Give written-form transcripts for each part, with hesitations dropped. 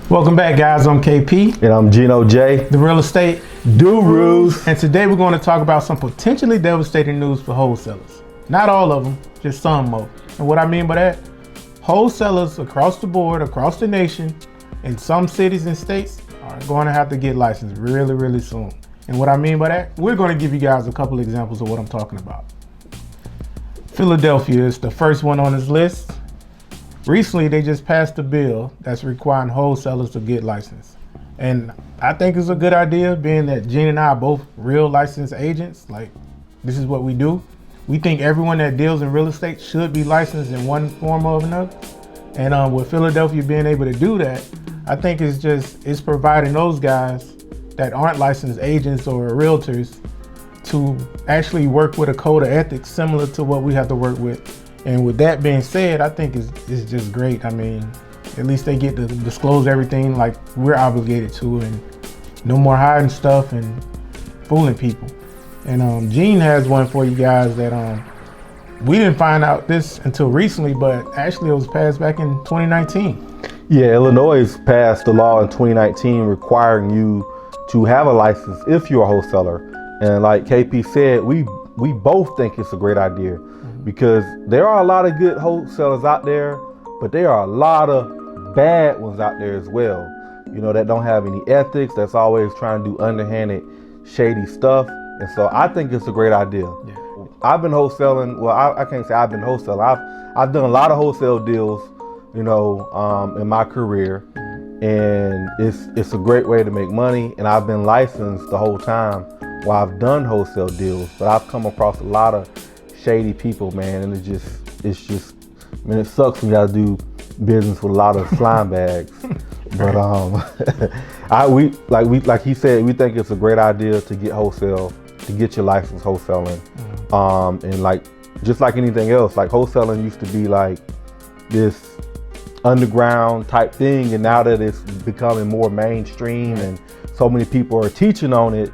Welcome back, guys. I'm KP. And I'm GenoJ. The real estate gurus. And today we're going to talk about some potentially devastating news for wholesalers. Not all of them, just some of them. And what I mean by that, wholesalers across the board, across the nation, in some cities and states are going to have to get licensed really, really soon. And what I mean by that, we're going to give you guys a couple examples of what I'm talking about. Philadelphia is the first one on this list. Recently, they just passed a bill that's requiring wholesalers to get licensed. And I think it's a good idea, being that Gene and I are both real licensed agents. Like, this is what we do. We think everyone that deals in real estate should be licensed in one form or another. And with Philadelphia being able to do that, I think it's providing those guys that aren't licensed agents or realtors to actually work with a code of ethics similar to what we have to work with. And with that being said, I think it's just great. I mean, at least they get to disclose everything like we're obligated to, and no more hiding stuff and fooling people. And Gene has one for you guys that we didn't find out this until recently, but actually it was passed back in 2019. Yeah, Illinois passed the law in 2019 requiring you to have a license if you're a wholesaler. And like KP said, we both think it's a great idea. Because there are a lot of good wholesalers out there, but there are a lot of bad ones out there as well. You know, that don't have any ethics, that's always trying to do underhanded, shady stuff. And so I think it's a great idea. Yeah. I've been wholesaling, well, I can't say I've been wholesaling. I've done a lot of wholesale deals, you know, in my career. And it's a great way to make money. And I've been licensed the whole time while I've done wholesale deals. But I've come across a lot of shady people, man, and it's just, I mean, it sucks when you gotta do business with a lot of slime bags. But like he said, we think it's a great idea to get your license wholesaling. And like, just like anything else, like wholesaling used to be like this underground type thing, and now that it's becoming more mainstream and so many people are teaching on it,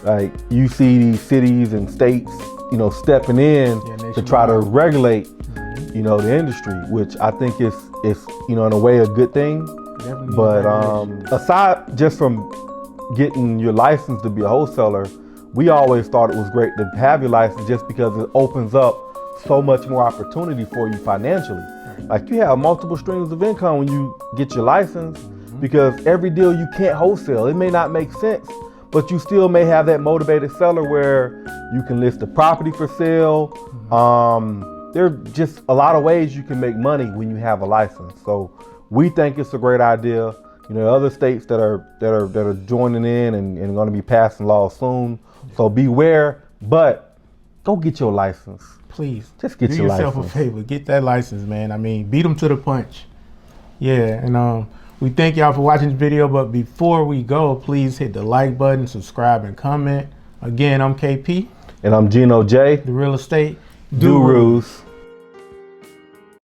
like you see these cities and states, you know, stepping in to try to regulate, you know, the industry, which I think is, you know, in a way a good thing. Definitely. But aside just from getting your license to be a wholesaler, we always thought it was great to have your license just because it opens up so much more opportunity for you financially. Like you have multiple streams of income when you get your license, because every deal you can't wholesale. It may not make sense, but you still may have that motivated seller where you can list the property for sale. There are just a lot of ways you can make money when you have a license. So we think it's a great idea. You know, other states that are joining in and going to be passing laws soon. So beware, but go get your license. Please, just get your license. Do yourself a favor, get that license, man. I mean, beat them to the punch. Yeah, and we thank y'all for watching this video, but before we go, please hit the like button, subscribe, and comment. Again, I'm KP. And I'm GenoJ. The real estate gurus.